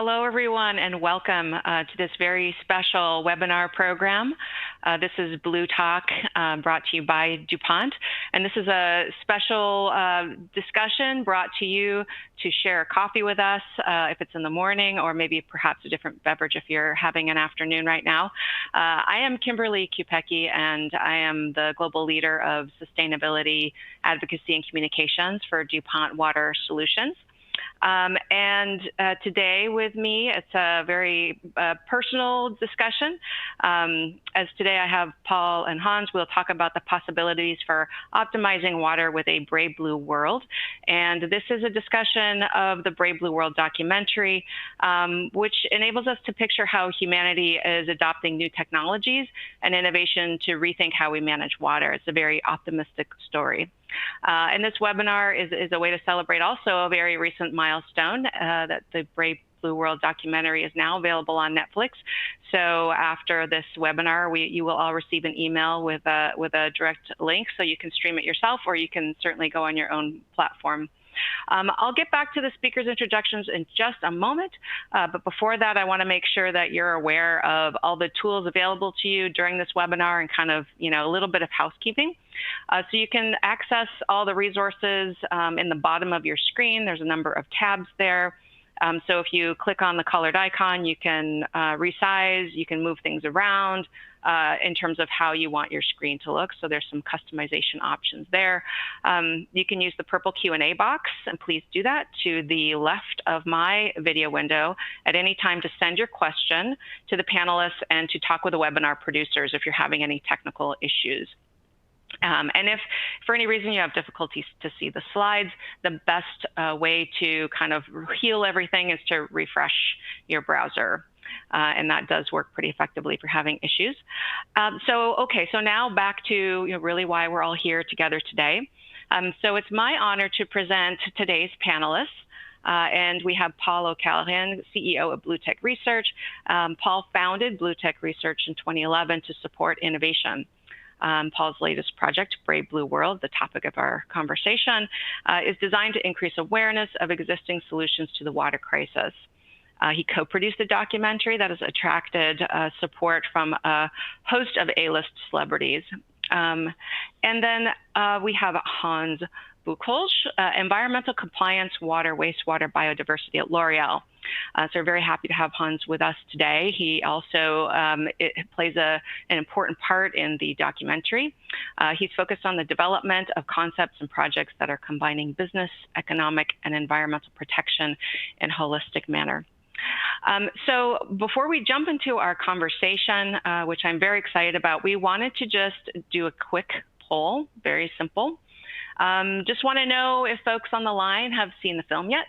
Hello, everyone, and welcome to this very special webinar program. This is Blue Talk, brought to you by DuPont. And this is a special discussion brought to you to share a coffee with us if it's in the morning, or maybe perhaps a different beverage if you're having an afternoon right now. I am Kimberly Kupecki, and I am the Global Leader of Sustainability, Advocacy, and Communications for DuPont Water Solutions. Today with me, it's a very personal discussion. As today I have Paul and Hans, we'll talk about the possibilities for optimizing water with a Brave Blue World. And this is a discussion of the Brave Blue World documentary, which enables us to picture how humanity is adopting new technologies and innovation to rethink how we manage water. It's a very optimistic story. And this webinar is a way to celebrate also a very recent milestone that the Brave Blue World documentary is now available on Netflix. So after this webinar, you will all receive an email with a direct link, so you can stream it yourself, or you can certainly go on your own platform. I'll get back to the speakers' introductions in just a moment, but before that, I want to make sure that you're aware of all the tools available to you during this webinar and kind of, a little bit of housekeeping. So you can access all the resources in the bottom of your screen. There's a number of tabs there. So if you click on the colored icon, you can resize, you can move things around in terms of how you want your screen to look. So there's some customization options there. You can use the purple Q&A box, and please do that to the left of my video window at any time to send your question to the panelists and to talk with the webinar producers if you're having any technical issues. And if for any reason you have difficulties to see the slides, the best way to kind of heal everything is to refresh your browser. And that does work pretty effectively for having issues. So now back to really why we're all here together today. So it's my honor to present today's panelists. And we have Paul O'Callaghan, CEO of BlueTech Research. Paul founded BlueTech Research in 2011 to support innovation. Paul's latest project, Brave Blue World, the topic of our conversation, is designed to increase awareness of existing solutions to the water crisis. He co-produced the documentary that has attracted support from a host of A-list celebrities. And then we have Hans Buchholz, Environmental Compliance, Water, Wastewater, Biodiversity at L'Oreal. So we're very happy to have Hans with us today. He also plays an important part in the documentary. He's focused on the development of concepts and projects that are combining business, economic, and environmental protection in a holistic manner. So before we jump into our conversation, which I'm very excited about, we wanted to just do a quick poll, very simple. Just want to know if folks on the line have seen the film yet.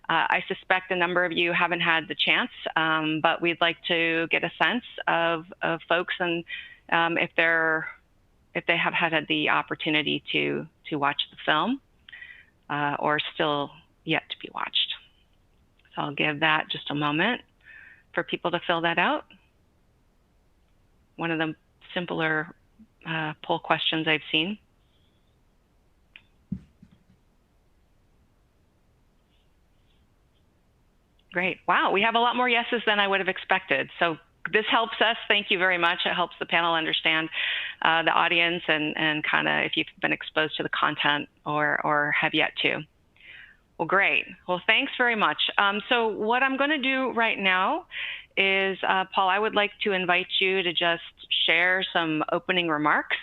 I suspect a number of you haven't had the chance, but we'd like to get a sense of folks and if they have had the opportunity to watch the film or still yet to be watched. So I'll give that just a moment for people to fill that out. One of the simpler poll questions I've seen. Great. Wow, we have a lot more yeses than I would have expected. So this helps us. Thank you very much. It helps the panel understand the audience and kind of if you've been exposed to the content or have yet to. Well, great. Well, thanks very much. So what I'm going to do right now is, Paul, I would like to invite you to just share some opening remarks.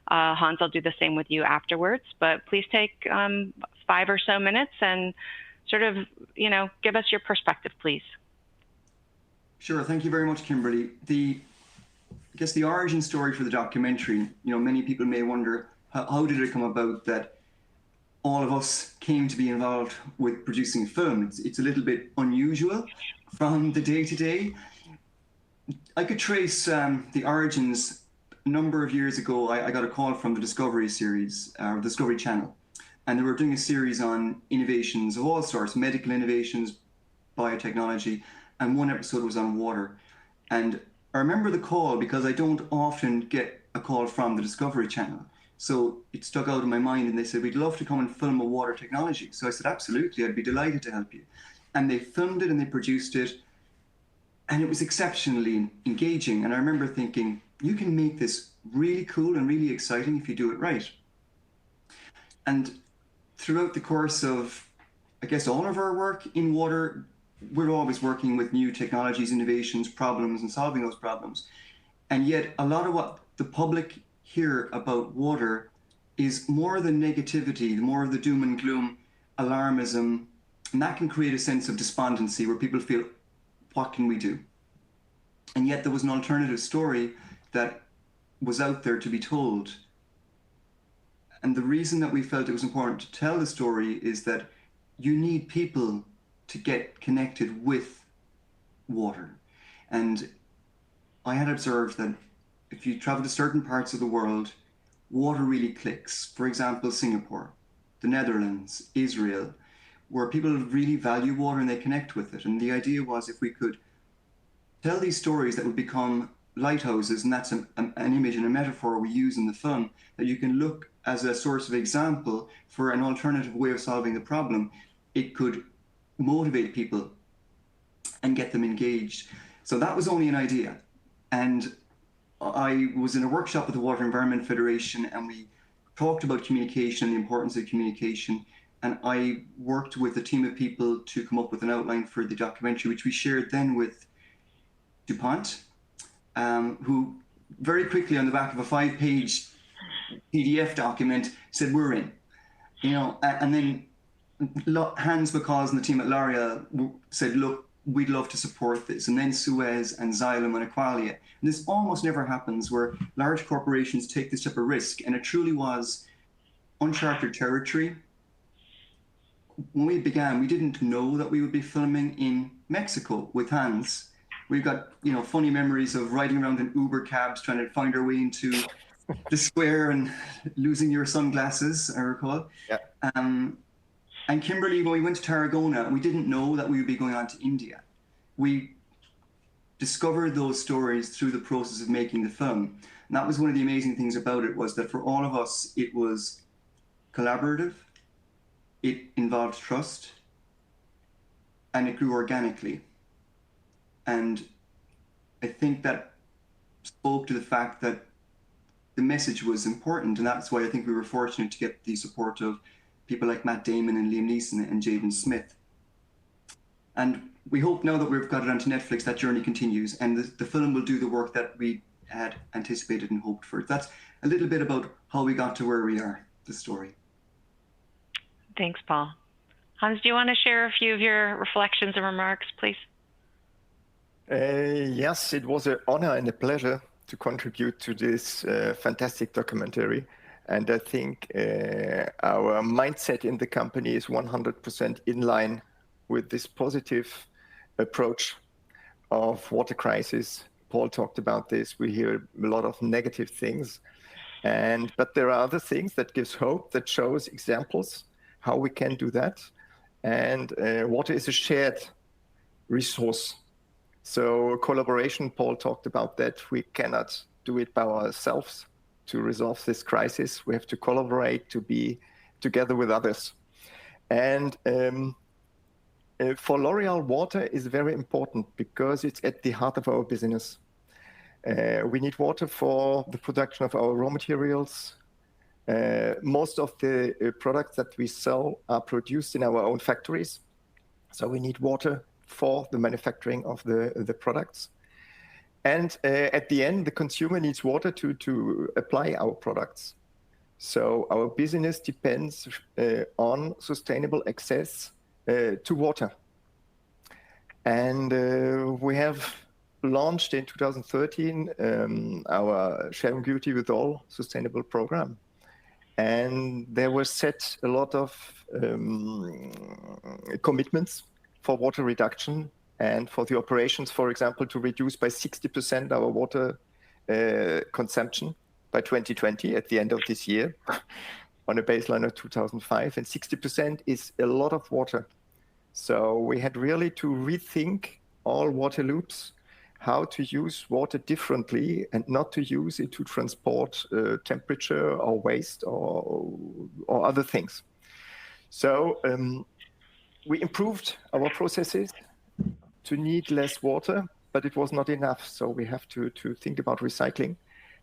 Hans, I'll do the same with you afterwards, but please take 5 or so minutes and sort of, give us your perspective, please. Sure. Thank you very much, Kimberly. I guess the origin story for the documentary, many people may wonder, how did it come about that all of us came to be involved with producing a film? It's a little bit unusual from the day-to-day. I could trace the origins. A number of years ago, I got a call from the Discovery series, or Discovery Channel. And they were doing a series on innovations of all sorts, medical innovations, biotechnology, and one episode was on water. And I remember the call because I don't often get a call from the Discovery Channel. So it stuck out in my mind, and they said, we'd love to come and film a water technology. So I said, absolutely, I'd be delighted to help you. and they filmed it and they produced it, and it was exceptionally engaging. And I remember thinking, you can make this really cool and really exciting if you do it right. And throughout the course of, I guess, all of our work in water, we're always working with new technologies, innovations, problems, and solving those problems. And yet a lot of what the public hear about water is more the negativity, more of the doom and gloom, alarmism, and that can create a sense of despondency where people feel, what can we do? And yet there was an alternative story that was out there to be told. And the reason that we felt it was important to tell the story is that you need people to get connected with water. And I had observed that if you travel to certain parts of the world, water really clicks. For example, Singapore, the Netherlands, Israel, where people really value water and they connect with it. And the idea was if we could tell these stories that would become lighthouses, and that's an image and a metaphor we use in the film, that you can look as a source of example for an alternative way of solving the problem, it could motivate people and get them engaged. So that was only an idea. And I was in a workshop with the Water Environment Federation, and we talked about communication and the importance of communication. And I worked with a team of people to come up with an outline for the documentary, which we shared then with DuPont, who very quickly on the back of a 5-page PDF document said, we're in. And then Hans Buchholz and the team at L'Oreal said, look, we'd love to support this. And then Suez and Xylem and Aqualia. And this almost never happens where large corporations take this type of risk. And it truly was uncharted territory. When we began, we didn't know that we would be filming in Mexico with Hans. We've got, funny memories of riding around in Uber cabs trying to find our way into the square and losing your sunglasses, I recall. Yeah. And Kimberly, when we went to Tarragona, we didn't know that we would be going on to India. We discovered those stories through the process of making the film. And that was one of the amazing things about it, was that for all of us, it was collaborative, it involved trust, and it grew organically. And I think that spoke to the fact that the message was important. And that's why I think we were fortunate to get the support of people like Matt Damon and Liam Neeson and Jaden Smith. And we hope now that we've got it onto Netflix, that journey continues, and the film will do the work that we had anticipated and hoped for. That's a little bit about how we got to where we are, the story. Thanks, Paul. Hans, do you want to share a few of your reflections and remarks, please? Yes, it was an honor and a pleasure to contribute to this fantastic documentary. And I think our mindset in the company is 100% in line with this positive approach of water crisis. Paul talked about this. We hear a lot of negative things, but there are other things that gives hope, that shows examples how we can do that. And water is a shared resource. So collaboration, Paul talked about that. We cannot do it by ourselves. To resolve this crisis, we have to collaborate, to be together with others. And for L'Oreal, water is very important because it's at the heart of our business. We need water for the production of our raw materials. Most of the products that we sell are produced in our own factories. So we need water for the manufacturing of the products. And at the end, the consumer needs water to apply our products. So our business depends on sustainable access to water. And we have launched in 2013 our Sharing Beauty with All sustainable program. And there were set a lot of commitments for water reduction and for the operations, for example, to reduce by 60% our water consumption by 2020 at the end of this year on a baseline of 2005. And 60% is a lot of water. So we had really to rethink all water loops, how to use water differently and not to use it to transport temperature or waste or other things. So we improved our processes to need less water, but it was not enough. So we have to think about recycling.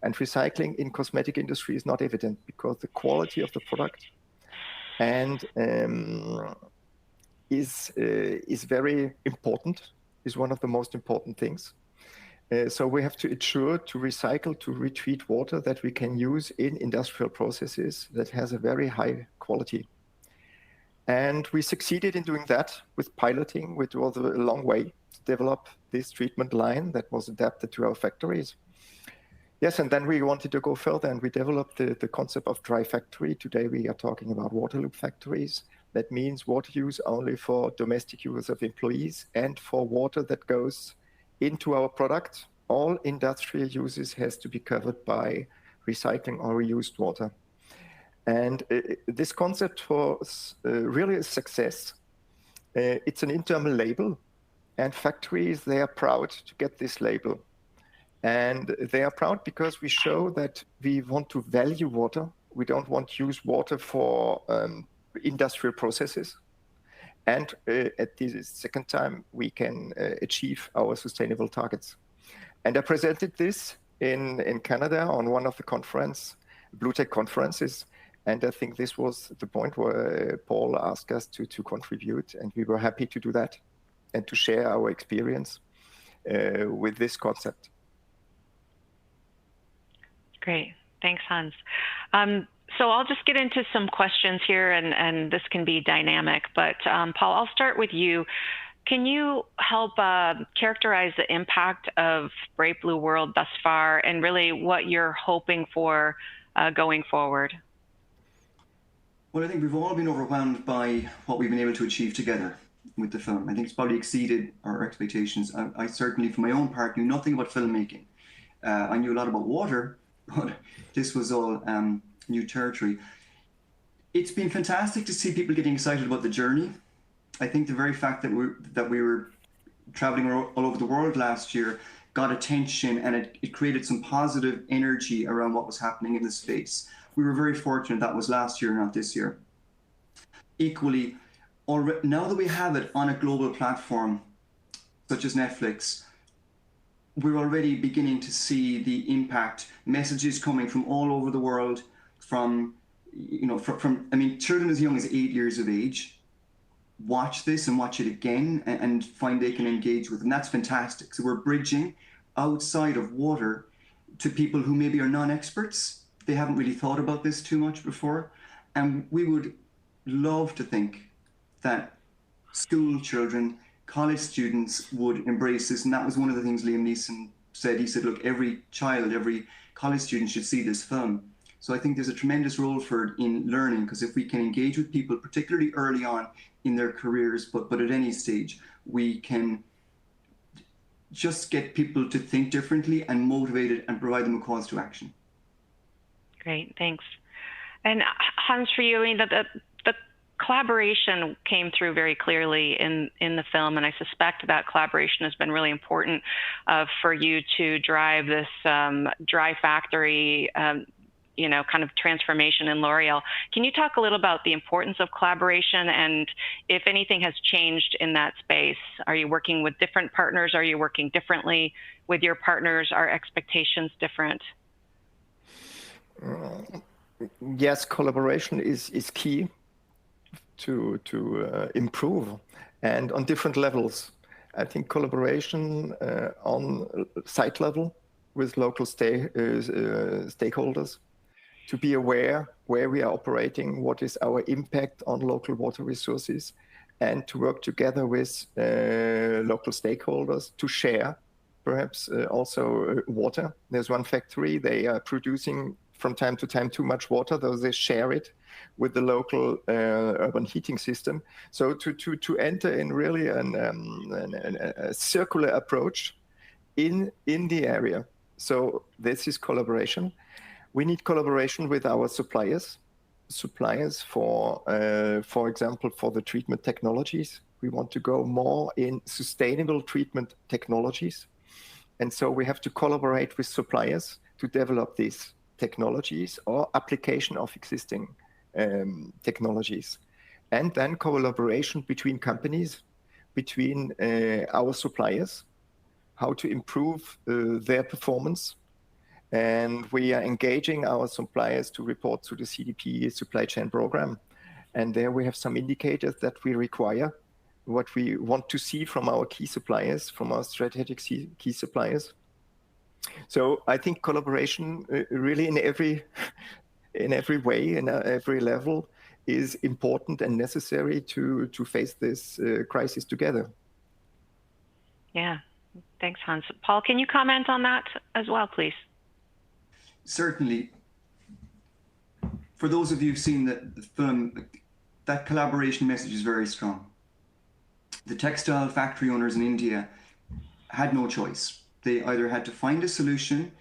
And recycling in cosmetic industry is not evident because the quality of the product and is very important, is one of the most important things. So we have to ensure to recycle, to retreat water that we can use in industrial processes that has a very high quality. And we succeeded in doing that with piloting, which was a long way to develop this treatment line that was adapted to our factories. Yes, and then we wanted to go further and we developed the concept of dry factory. Today we are talking about water loop factories. That means water use only for domestic use of employees and for water that goes into our product. All industrial uses has to be covered by recycling or reused water. And this concept was really a success. It's an internal label, and factories, they are proud to get this label. And they are proud because we show that we want to value water. We don't want to use water for industrial processes. And at the second time, we can achieve our sustainable targets. And I presented this in Canada on one of the BlueTech conferences. And I think this was the point where Paul asked us to contribute, and we were happy to do that and to share our experience with this concept. Great. Thanks, Hans. So I'll just get into some questions here, and this can be dynamic. But Paul, I'll start with you. Can you help characterize the impact of Brave Blue World thus far and really what you're hoping for going forward? Well, I think we've all been overwhelmed by what we've been able to achieve together with the film. I think it's probably exceeded our expectations. I certainly, for my own part, knew nothing about filmmaking. I knew a lot about water, but this was all new territory. It's been fantastic to see people getting excited about the journey. I think the very fact that we were traveling all over the world last year got attention, and it created some positive energy around what was happening in the space. We were very fortunate that was last year, not this year. Equally, now that we have it on a global platform, such as Netflix, we're already beginning to see the impact, messages coming from all over the world, from children as young as 8 years of age, watch this and watch it again and find they can engage with, and that's fantastic. So we're bridging outside of water to people who maybe are non-experts. They haven't really thought about this too much before. And we would love to think that school children, college students would embrace this. And that was one of the things Liam Neeson said. He said, look, every child, every college student should see this film. So I think there's a tremendous role for it in learning, because if we can engage with people, particularly early on in their careers, but at any stage, we can just get people to think differently and motivated and provide them a cause to action. Great, thanks. And Hans, for you, I mean, the collaboration came through very clearly in the film, and I suspect that collaboration has been really important for you to drive this dry factory, kind of transformation in L'Oreal. Can you talk a little about the importance of collaboration and if anything has changed in that space? Are you working with different partners? Are you working differently with your partners? Are expectations different? Yes, collaboration is key to improve, and on different levels. I think collaboration on site level with local stakeholders, to be aware where we are operating, what is our impact on local water resources, and to work together with local stakeholders to share perhaps also water. There's one factory, they are producing from time to time too much water, though they share it with the local urban heating system. So to enter in really a circular approach in the area. So this is collaboration. We need collaboration with our suppliers for example, for the treatment technologies. We want to go more in sustainable treatment technologies. And so we have to collaborate with suppliers to develop these technologies or application of existing technologies. and then collaboration between companies, between our suppliers, how to improve their performance. And we are engaging our suppliers to report to the CDP supply chain program. And there we have some indicators that we require, what we want to see from our key suppliers, from our strategic key suppliers. So I think collaboration really in every way, in every level, is important and necessary to face this crisis together. Yeah, thanks, Hans. Paul, can you comment on that as well, please? Certainly. For those of you who've seen the film, that collaboration message is very strong. The textile factory owners in India had no choice. They either had to find a solution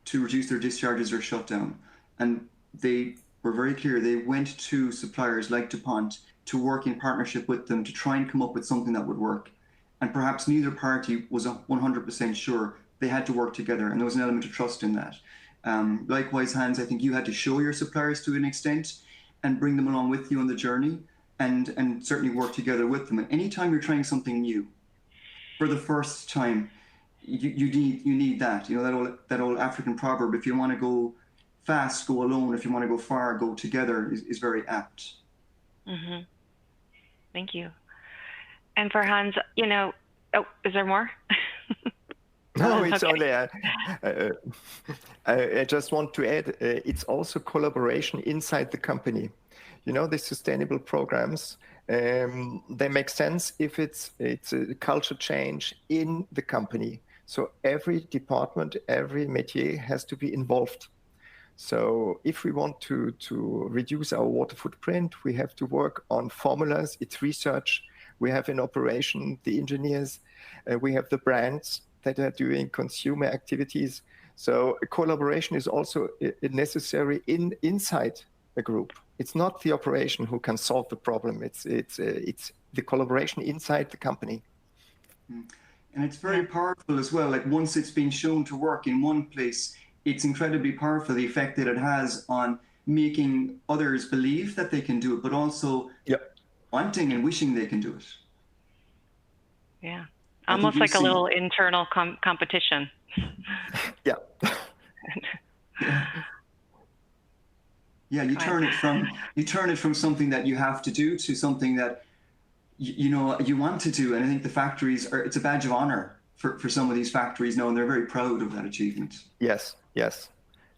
to reduce their discharges or shut down. And they were very clear. They went to suppliers like DuPont to work in partnership with them to try and come up with something that would work. And perhaps neither party was 100% sure. They had to work together, and there was an element of trust in that. Likewise, Hans, I think you had to show your suppliers to an extent and bring them along with you on the journey, and certainly work together with them. And anytime you're trying something new for the first time, you need that. You know, that old African proverb, if you want to go fast, go alone. If you want to go far, go together, is very apt. Mm-hmm. Thank you. And for Hans, you know, is there more? No, it's okay. only, I just want to add, it's also collaboration inside the company. You know, the sustainable programs, they make sense if it's a culture change in the company. So every department, every métier has to be involved. So if we want to reduce our water footprint, we have to work on formulas. It's research. We have in operation the engineers. We have the brands that are doing consumer activities. So collaboration is also necessary inside a group. It's not the operation who can solve the problem. It's the collaboration inside the company. And it's very powerful as well. Like once it's been shown to work in one place, it's incredibly powerful, the effect that it has on making others believe that they can do it, but also wanting and wishing they can do it. Yeah, almost like a little internal competition. Yeah. Yeah, you turn it from something that you have to do to something that you know you want to do. And I think the factories it's a badge of honor for some of these factories now, and they're very proud of that achievement. Yes.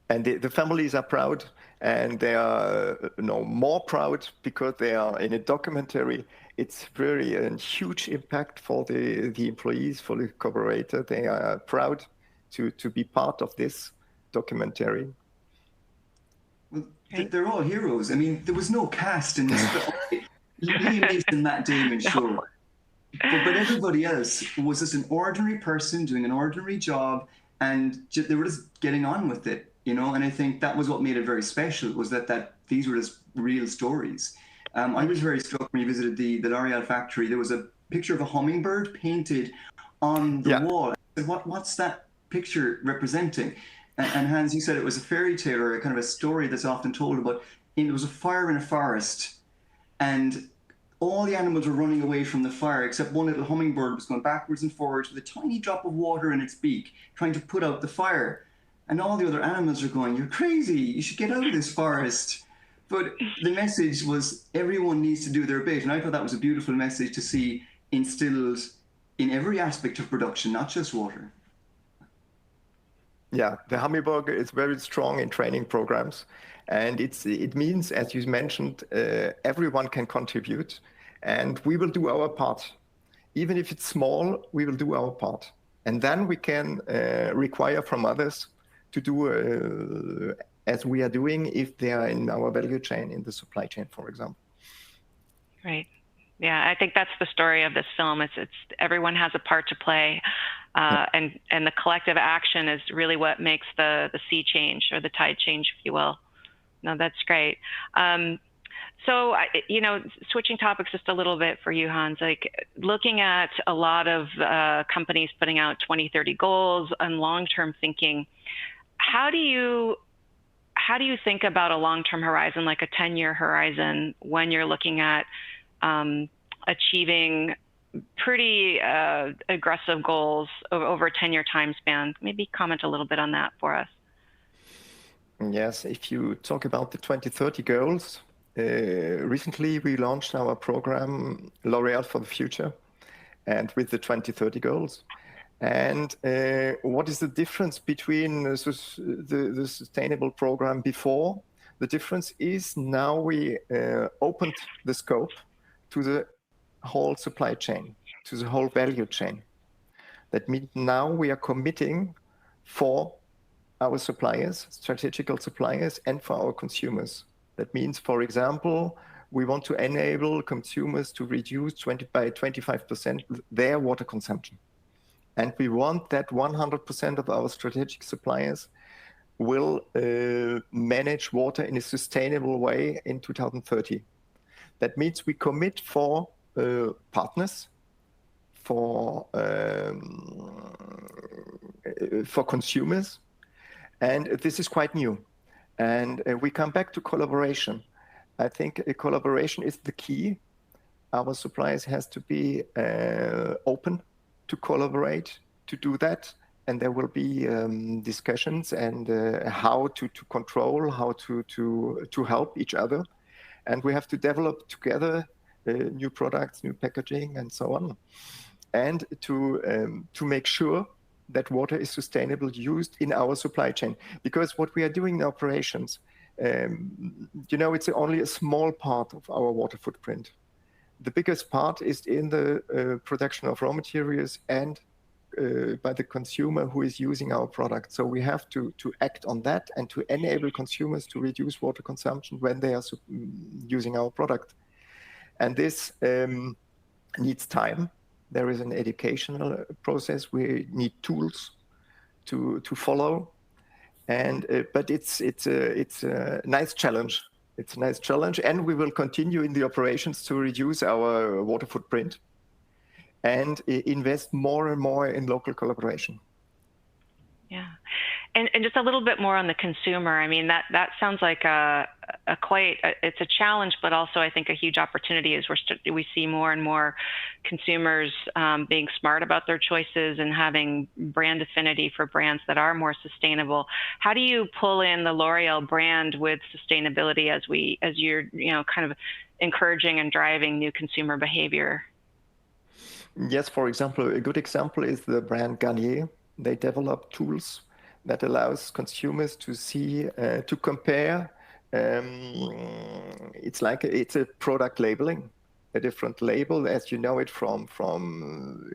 And the families are proud, and they are more proud because they are in a documentary. It's very a huge impact for the employees, for the collaborator. They are proud to be part of this documentary. Well, they're all heroes. I mean, there was no cast in this film. Liam Neeson, Matt Damon, sure. But everybody else was just an ordinary person doing an ordinary job, and they were just getting on with it, you know. And I think that was what made it very special, was that these were just real stories. I was very struck when you visited the L'Oreal factory. There was a picture of a hummingbird painted on the wall. I said, what's that picture representing? And Hans, you said it was a fairy tale or a kind of a story that's often told about. There was a fire in a forest, and all the animals were running away from the fire, except one little hummingbird was going backwards and forwards with a tiny drop of water in its beak, trying to put out the fire. And all the other animals are going, "You're crazy, you should get out of this forest." But the message was everyone needs to do their bit. And I thought that was a beautiful message to see instilled in every aspect of production, not just water. Yeah, the hummingbird is very strong in training programs. And it means, as you mentioned, everyone can contribute, and we will do our part. Even if it's small, we will do our part. And then we can require from others to do as we are doing if they are in our value chain, in the supply chain, for example. Right. Yeah, I think that's the story of this film. It's everyone has a part to play, and the collective action is really what makes the sea change, or the tide change, if you will. No, that's great. So, switching topics just a little bit for you, Hans, like looking at a lot of companies putting out 2030 goals and long-term thinking, how do you think about a long-term horizon, like a 10-year horizon, when you're looking at achieving pretty aggressive goals over a 10-year time span. Maybe comment a little bit on that for us. Yes, if you talk about the 2030 goals, recently we launched our program L'Oréal for the Future, and with the 2030 goals. And what is the difference between the sustainable program before? The difference is now we opened the scope to the whole supply chain, to the whole value chain. That means now we are committing for our suppliers, strategical suppliers, and for our consumers. That means, for example, we want to enable consumers to reduce by 25% their water consumption. And we want that 100% of our strategic suppliers will manage water in a sustainable way in 2030. That means we commit for partners, for consumers, and this is quite new. And we come back to collaboration. I think collaboration is the key. Our suppliers has to be open to collaborate, to do that. And there will be discussions and how to control, how to help each other. And we have to develop together new products, new packaging, and so on. And to make sure that water is sustainable used in our supply chain. Because what we are doing in operations, it's only a small part of our water footprint. The biggest part is in the production of raw materials and by the consumer who is using our product. So we have to act on that and to enable consumers to reduce water consumption when they are using our product. And this needs time. There is an educational process. We need tools to follow, but it's a nice challenge. It's a nice challenge, and we will continue in the operations to reduce our water footprint and invest more and more in local collaboration. Yeah, and just a little bit more on the consumer. I mean, that sounds like it's a challenge, but also I think a huge opportunity as we see more and more consumers being smart about their choices and having brand affinity for brands that are more sustainable. How do you pull in the L'Oréal brand with sustainability as you're kind of encouraging and driving new consumer behavior? Yes, for example, a good example is the brand Garnier. They develop tools that allows consumers to see, to compare. It's a product labeling, a different label as you know it from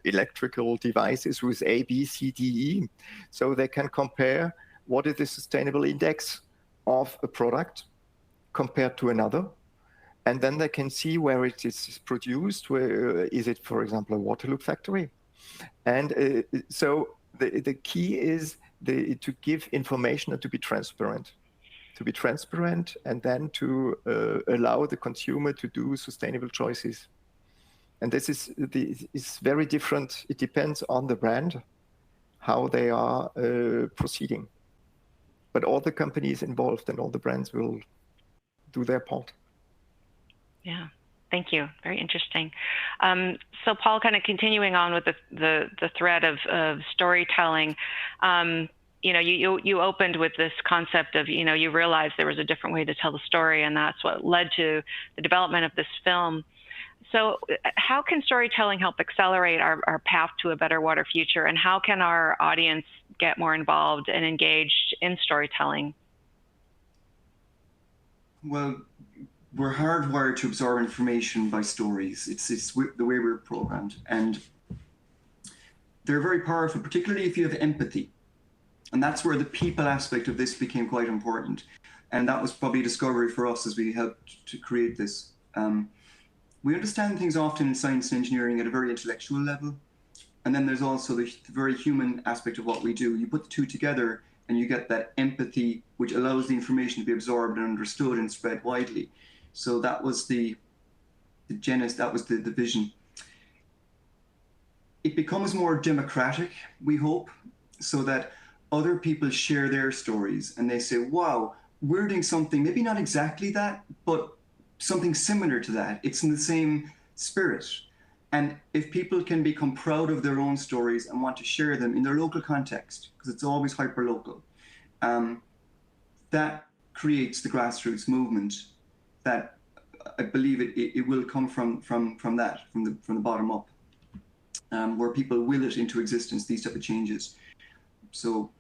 electrical devices with A, B, C, D, E. So they can compare what is the sustainable index of a product compared to another. And then they can see where it is produced. Where is it, for example, a Waterloo factory? And so the key is to give information and to be transparent. To be transparent and then to allow the consumer to do sustainable choices. And this is very different. It depends on the brand, how they are proceeding. But all the companies involved and all the brands will do their part. Yeah. Thank you. Very interesting. So Paul, kind of continuing on with the thread of storytelling, you opened with this concept of, you realized there was a different way to tell the story, and that's what led to the development of this film. So how can storytelling help accelerate our path to a better water future, and how can our audience get more involved and engaged in storytelling? Well, we're hardwired to absorb information by stories. It's the way we're programmed, and they're very powerful, particularly if you have empathy. And that's where the people aspect of this became quite important. And that was probably a discovery for us as we helped to create this. We understand things often in science and engineering at a very intellectual level. And then there's also the very human aspect of what we do. You put the two together and you get that empathy, which allows the information to be absorbed and understood and spread widely. So that was the genesis, that was the vision. It becomes more democratic, we hope, so that other people share their stories and they say, wow, we're doing something, maybe not exactly that, but something similar to that. It's in the same spirit. And if people can become proud of their own stories and want to share them in their local context, because it's always hyper-local, that creates the grassroots movement that I believe it will come from the bottom up, where people will it into existence, these type of changes. So,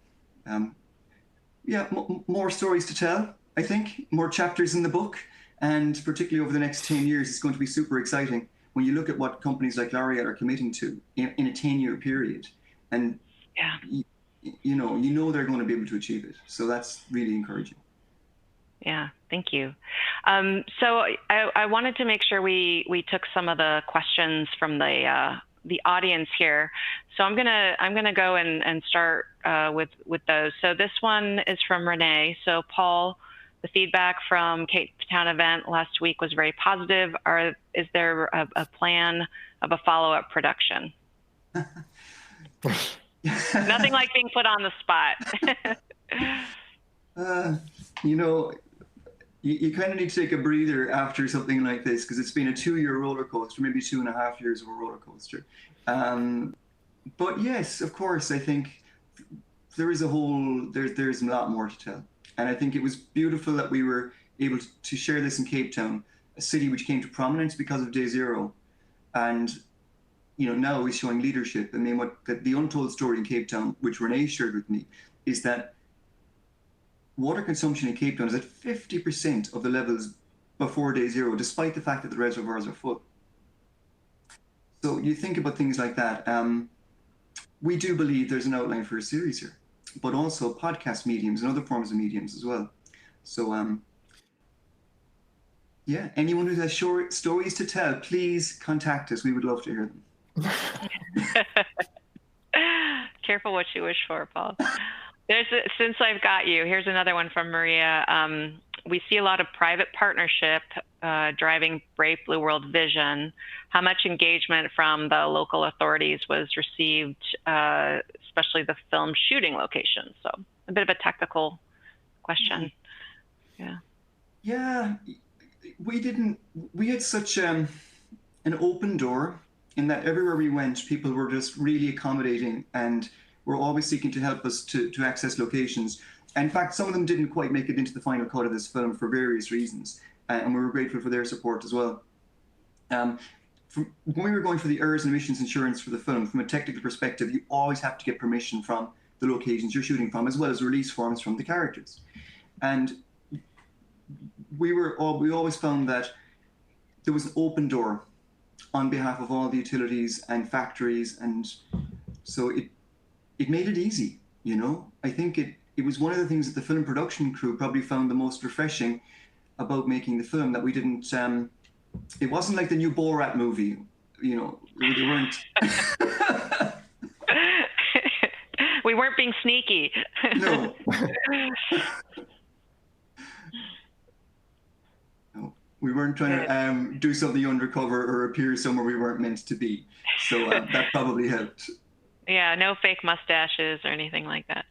yeah, more stories to tell, I think, more chapters in the book, and particularly over the next 10 years, it's going to be super exciting when you look at what companies like L'Oreal are committing to in a 10-year period, and Yeah. you know they're going to be able to achieve it. So that's really encouraging. Yeah, thank you. So I wanted to make sure we took some of the questions from the audience here. So I'm gonna go and start with those. So this one is from Renee. So Paul, the feedback from Cape Town event last week was very positive. Is there a plan of a follow-up production? Nothing like being put on the spot. You kind of need to take a breather after something like this, because it's been a 2-year roller coaster, maybe 2.5 years of a roller coaster. But yes, of course, I think there's a lot more to tell. And I think it was beautiful that we were able to share this in Cape Town, a city which came to prominence because of Day Zero. And now is showing leadership. I mean, the untold story in Cape Town, which Renee shared with me, is that water consumption in Cape Town is at 50% of the levels before Day Zero, despite the fact that the reservoirs are full. So you think about things like that. We do believe there's an outline for a series here, but also podcast mediums and other forms of mediums as well. So yeah, anyone who has short stories to tell, please contact us. We would love to hear them. Careful what you wish for, Paul. Since I've got you, here's another one from Maria. We see a lot of private partnership driving Brave Blue World vision. How much engagement from the local authorities was received, especially the film shooting locations? So a bit of a technical question. Yeah. Yeah, we had such an open door in that everywhere we went, people were just really accommodating and were always seeking to help us to access locations. In fact, some of them didn't quite make it into the final cut of this film for various reasons, and we were grateful for their support as well. When we were going for the errors and emissions insurance for the film, from a technical perspective, you always have to get permission from the locations you're shooting from, as well as release forms from the characters. And we always found that there was an open door on behalf of all the utilities and factories, and so it made it easy. I think it was one of the things that the film production crew probably found the most refreshing about making the film, that we didn't it wasn't like the new Borat movie, they weren't we weren't being sneaky. No. We weren't trying to do something undercover or appear somewhere we weren't meant to be. So that probably helped. Yeah, no fake mustaches or anything like that.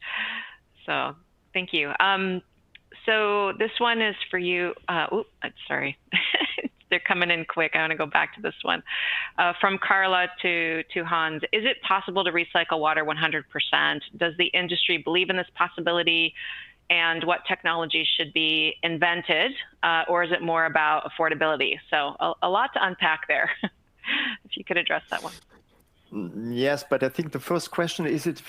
So thank you. So this one is for you. Sorry. They're coming in quick. I want to go back to this one. From Carla to Hans. Is it possible to recycle water 100%? Does the industry believe in this possibility? And what technologies should be invented? Or is it more about affordability? So a lot to unpack there. If you could address that one. Yes, but I think the first question, is it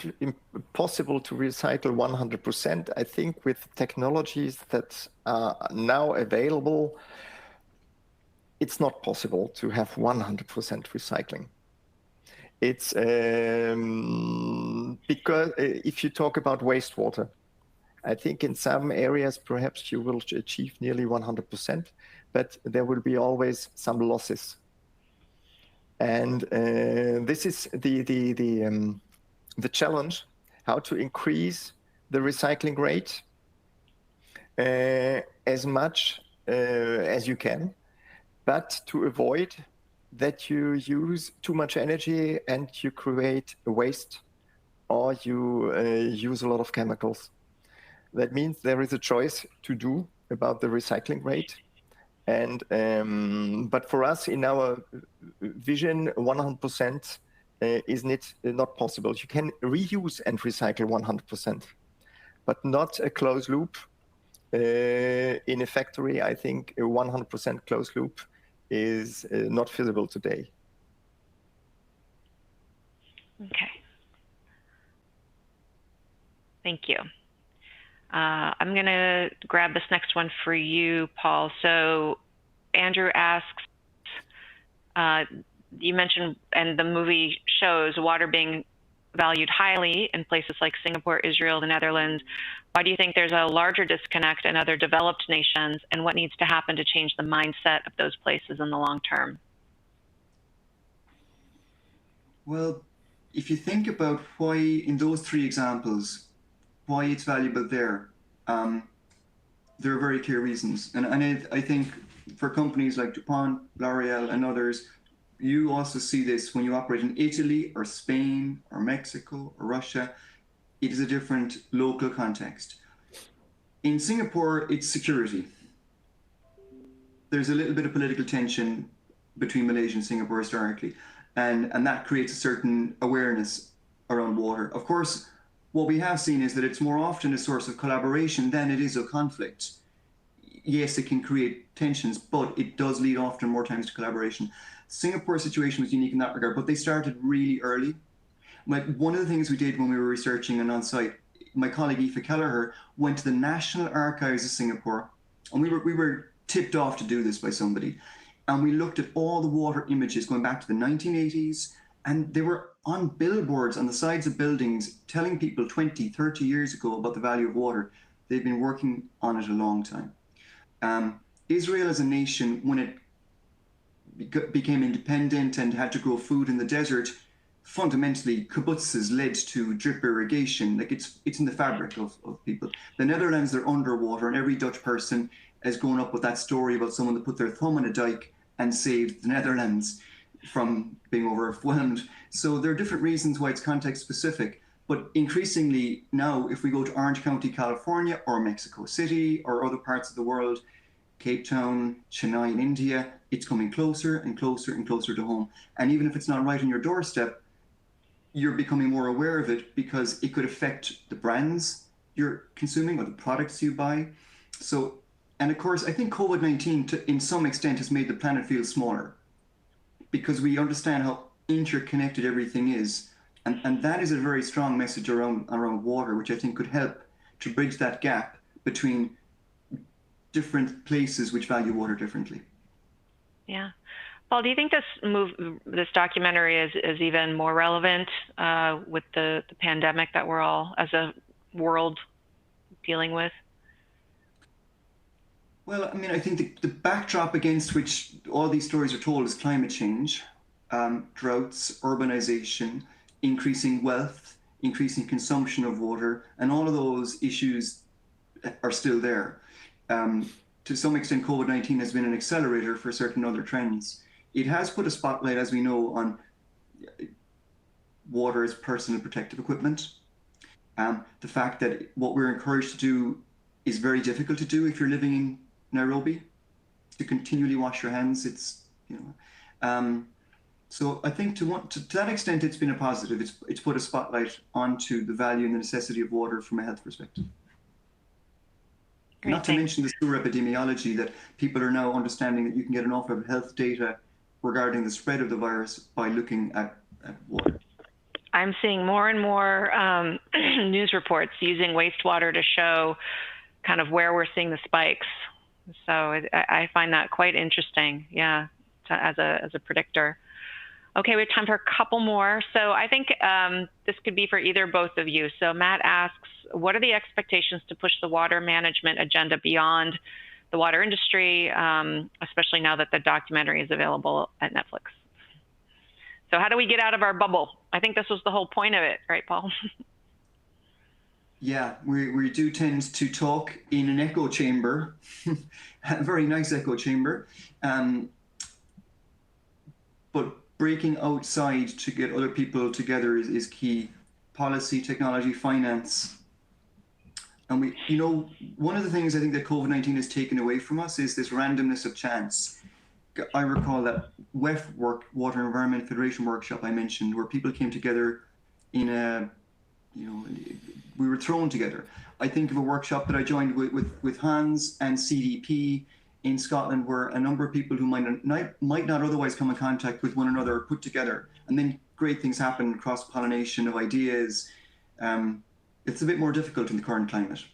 possible to recycle 100%? I think with technologies that are now available, it's not possible to have 100% recycling. It's because if you talk about wastewater, I think in some areas perhaps you will achieve nearly 100%, but there will be always some losses. And this is the challenge: how to increase the recycling rate as much as you can, but to avoid that you use too much energy and you create a waste, or you use a lot of chemicals. That means there is a choice to do about the recycling rate. And but for us, in our vision, 100% is not possible. You can reuse and recycle 100%, but not a closed loop. In a factory, I think a 100% closed loop is not feasible today. Okay. Thank you. I'm going to grab this next one for you, Paul. So Andrew asks, you mentioned, and the movie shows water being valued highly in places like Singapore, Israel, the Netherlands. Why do you think there's a larger disconnect in other developed nations, and what needs to happen to change the mindset of those places in the long term? Well, if you think about why, in those three examples, why it's valuable there, there are very clear reasons. And I think for companies like DuPont, L'Oreal, and others, you also see this when you operate in Italy or Spain or Mexico or Russia. It is a different local context. In Singapore, it's security. There's a little bit of political tension between Malaysia and Singapore historically, and that creates a certain awareness around water. Of course, what we have seen is that it's more often a source of collaboration than it is of conflict. Yes, it can create tensions, but it does lead often more times to collaboration. Singapore's situation was unique in that regard, but they started really early. Like one of the things we did when we were researching and on site, my colleague Aoife Kelleher went to the National Archives of Singapore, and we were tipped off to do this by somebody. And we looked at all the water images going back to the 1980s, and they were on billboards on the sides of buildings telling people 20, 30 years ago about the value of water. They've been working on it a long time. Israel as a nation, when it became independent and had to grow food in the desert, fundamentally kibbutzes led to drip irrigation. Like it's in the fabric of people. The Netherlands, they're underwater, and every Dutch person has grown up with that story about someone that put their thumb in a dike and saved the Netherlands from being overwhelmed. So there are different reasons why it's context specific, but increasingly now, if we go to Orange County, California, or Mexico City, or other parts of the world, Cape Town, Chennai in India, it's coming closer and closer and closer to home. And even if it's not right on your doorstep, you're becoming more aware of it because it could affect the brands you're consuming or the products you buy. So, and of course, I think COVID-19 in some extent has made the planet feel smaller because we understand how interconnected everything is. And that is a very strong message around water, which I think could help to bridge that gap between different places which value water differently. Yeah. Paul, do you think this documentary is even more relevant with the pandemic that we're all, as a world, dealing with? Well, I mean, I think the backdrop against which all these stories are told is climate change, droughts, urbanization, increasing wealth, increasing consumption of water, and all of those issues are still there. To some extent, COVID-19 has been an accelerator for certain other trends. It has put a spotlight, as we know, on water as personal protective equipment. The fact that what we're encouraged to do is very difficult to do if you're living in Nairobi, to continually wash your hands. It's, you know, so I think to that extent, it's been a positive. It's put a spotlight onto the value and the necessity of water from a health perspective. Great, not to mention the sewer epidemiology, that people are now understanding that you can get an awful lot of health data regarding the spread of the virus by looking at water. I'm seeing more and more news reports using wastewater to show kind of where we're seeing the spikes. So I find that quite interesting, yeah, as a predictor. Okay, we have time for a couple more. So I think this could be for either or both of you. So Matt asks, what are the expectations to push the water management agenda beyond the water industry, especially now that the documentary is available at Netflix? So how do we get out of our bubble? I think this was the whole point of it, right, Paul? Yeah, we do tend to talk in an echo chamber, a very nice echo chamber, but breaking outside to get other people together is key. Policy, technology, finance. And one of the things I think that COVID-19 has taken away from us is this randomness of chance. I recall that WEF Water Environment Federation workshop I mentioned, where people came together in we were thrown together. I think of a workshop that I joined with Hans and CDP in Scotland, where a number of people who might not otherwise come in contact with one another are put together, and then great things happen, cross-pollination of ideas. It's a bit more difficult in the current climate.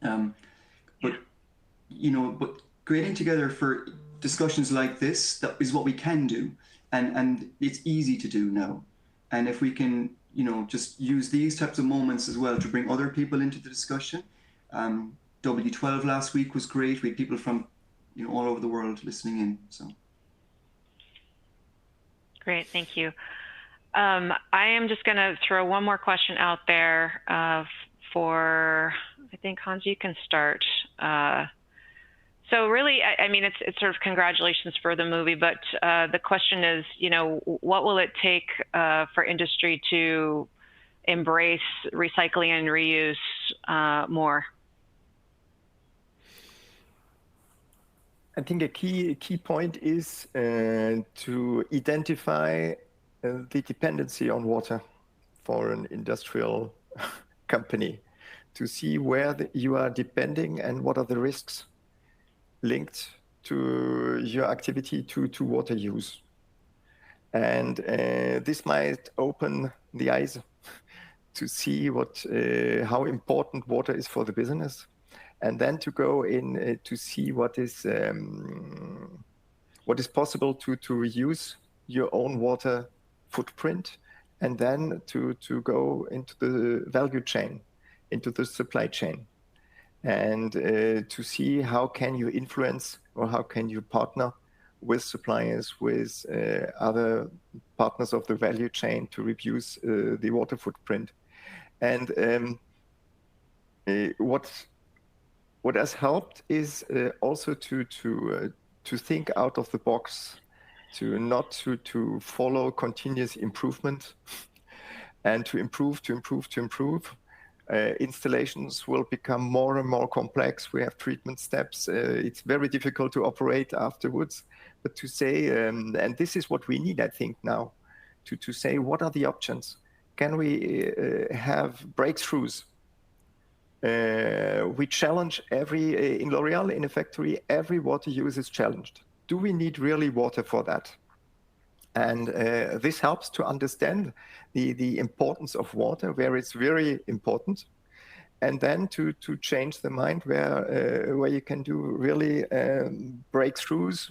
But creating together for discussions like this, that is what we can do, and it's easy to do now. And if we can, just use these types of moments as well to bring other people into the discussion. W12 last week was great. We had people from, all over the world listening in. So. Great, thank you. I am just going to throw one more question out there for, I think, Hans, you can start. So really, I mean, it's sort of congratulations for the movie, but the question is, what will it take for industry to embrace recycling and reuse more? I think a key point is to identify the dependency on water for an industrial company, to see where you are depending and what are the risks linked to your activity to water use. And this might open the eyes to see how important water is for the business, and then to go in to see what is possible to reuse your own water footprint, and then to go into the value chain, into the supply chain, and to see how can you influence or how can you partner with suppliers, with other partners of the value chain to reduce the water footprint. And what has helped is also to think out of the box, to follow continuous improvement, and to improve. Installations will become more and more complex. We have treatment steps. It's very difficult to operate afterwards. But to say, and this is what we need, I think, now, to say, what are the options? Can we have breakthroughs? We challenge in L'Oréal, in a factory, every water use is challenged. Do we need really water for that? And this helps to understand the importance of water, where it's very important, and then to change the mind where you can do really breakthroughs,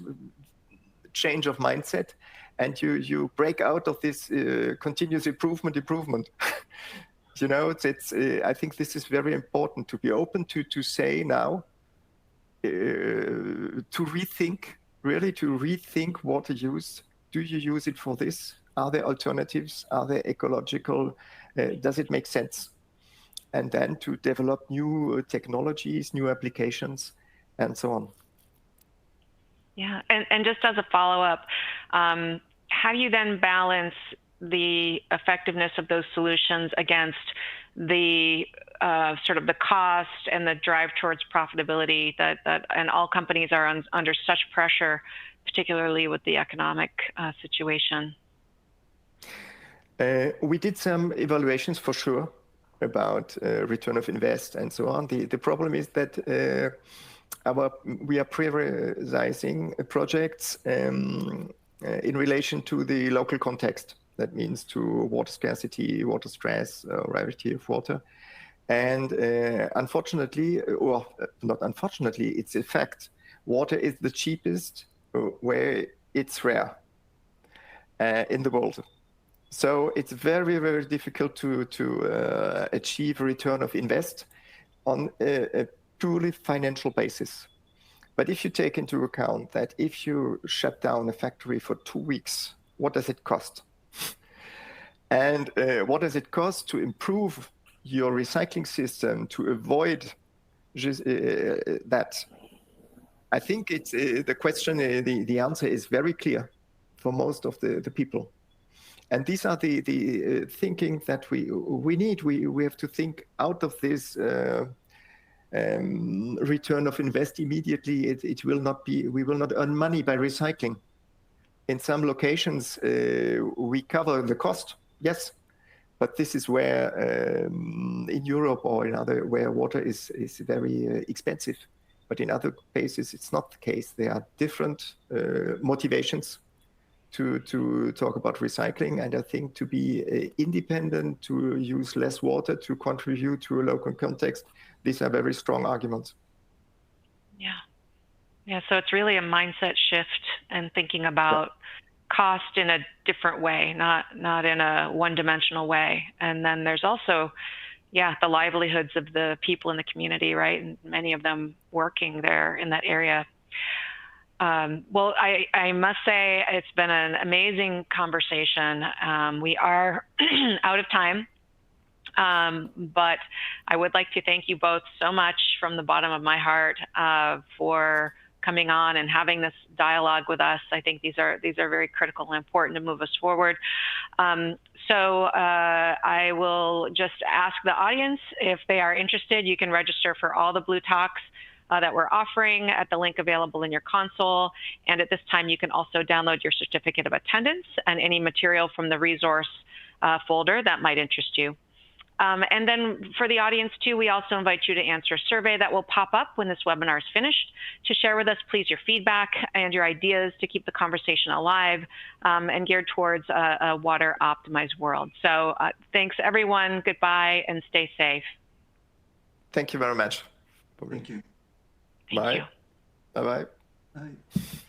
change of mindset, and you break out of this continuous improvement. I think this is very important, to be open to say now, to rethink water use. Do you use it for this? Are there alternatives? Are there ecological? Does it make sense? And then to develop new technologies, new applications, and so on. Yeah, and just as a follow-up, how do you then balance the effectiveness of those solutions against the sort of the cost and the drive towards profitability that and all companies are under such pressure, particularly with the economic situation? We did some evaluations for sure about return of invest and so on. The problem is that we are prioritizing projects in relation to the local context. That means to water scarcity, water stress, rarity of water. And unfortunately, or not unfortunately, it's a fact, water is the cheapest where it's rare in the world. So it's very, very difficult to achieve a return of invest on a purely financial basis. But if you take into account that if you shut down a factory for 2 weeks, what does it cost? And what does it cost to improve your recycling system to avoid that? I think it's the question, the answer is very clear for most of the people. And these are the thinking that we need. We have to think out of this return of invest immediately. It will not be, we will not earn money by recycling. In some locations, we cover the cost, yes, but this is where in Europe or in other, where water is very expensive. But in other places, it's not the case. There are different motivations to talk about recycling. And I think to be independent, to use less water, to contribute to a local context, these are very strong arguments. Yeah. Yeah, so it's really a mindset shift and thinking about cost in a different way, not in a one-dimensional way. And then there's also, the livelihoods of the people in the community, right? And many of them working there in that area. Well, I must say it's been an amazing conversation. We are out of time, but I would like to thank you both so much from the bottom of my heart for coming on and having this dialogue with us. I think these are very critical and important to move us forward. So I will just ask the audience if they are interested. You can register for all the Blue Talks that we're offering at the link available in your console. And at this time, you can also download your certificate of attendance and any material from the resource folder that might interest you. And then for the audience too, we also invite you to answer a survey that will pop up when this webinar is finished. To share with us, please, your feedback and your ideas to keep the conversation alive and geared towards a water optimized world. So thanks everyone, goodbye, and stay safe. Thank you very much. Thank you. Thank you. Bye-bye. Bye.